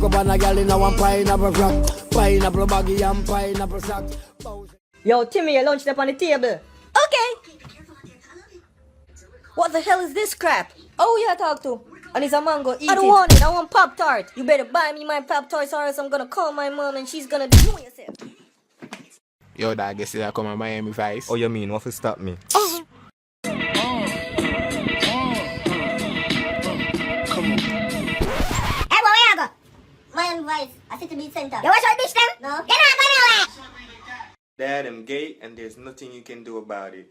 Fuck up on a girl in a one pineapple crack. Pineapple baggy and pineapple sack. Yo, Timmy, your lunch up on the table. Okay. What the hell is this crap? Oh, yeah, talk to. And it's a mango. Eat I don't want it. I want Pop-Tart. You better buy me my Pop-Tarts or else I'm gonna call my mom and she's gonna do yourself. Yo, dog, guess I come on Miami Vice. Oh, you mean, what for stop me? Oh. Hey, where you go? Miami Vice, I sit to be center. You watch our bitch them? No. You're not going nowhere. Dad, I'm gay and there's nothing you can do about it.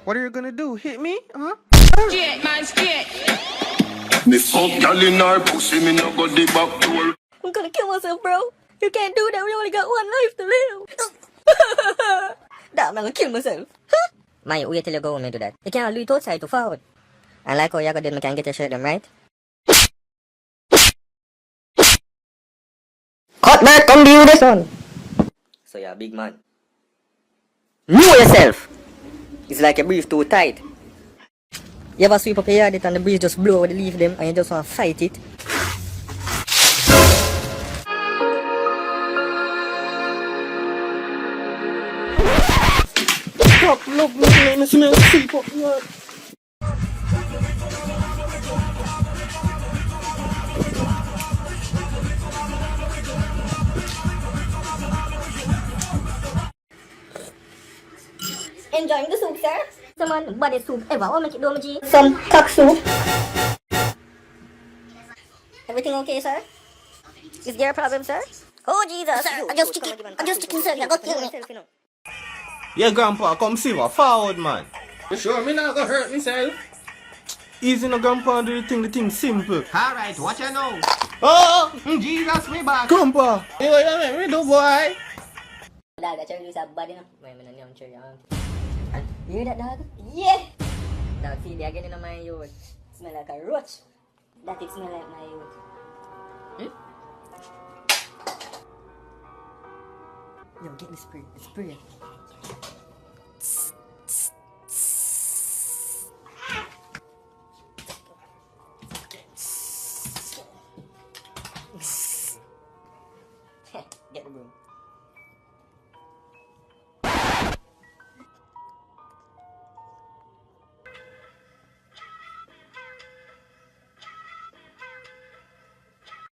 What are you gonna do? Hit me? Huh? Shit, man, shit. Me fuck gal in her pussy, me no go the back door. I'm gonna kill myself, bro. You can't do that. We only got one life to live. Damn, I'm gonna kill myself. Huh? Man, wait till you go home and do that. You can't do it outside to forward. And like how you got them, I can get your shirt them, right? Cut back, come do this one. So you're a big man. Know yourself. It's like your breeze too tight. You ever sweep up your yard and the breeze just blow over the leaf them and you just want to fight it? Stop, look, make me smell sleep up here. Enjoying the soup, sir? Some man, body soup ever. What make it do, G? Some cock soup. Everything okay, sir? Is there a problem, sir? Oh, Jesus. Sir, I just chicken, sir. You got kill me. Yeah, Grandpa, come see what forward, man. You sure me not gonna hurt myself? Easy no, Grandpa, do you think the thing simple? Alright, watch you know. Oh, Jesus, me back. Grandpa. You know what you make me do, boy? Dog, that cherry is a body, no? Wait a minute, I'm cherry. You hear that, dog? Yeah! Dog, see, they're getting on my yard. Smell like a roach. That it smell like my yard. Yo, get me spray. Spray.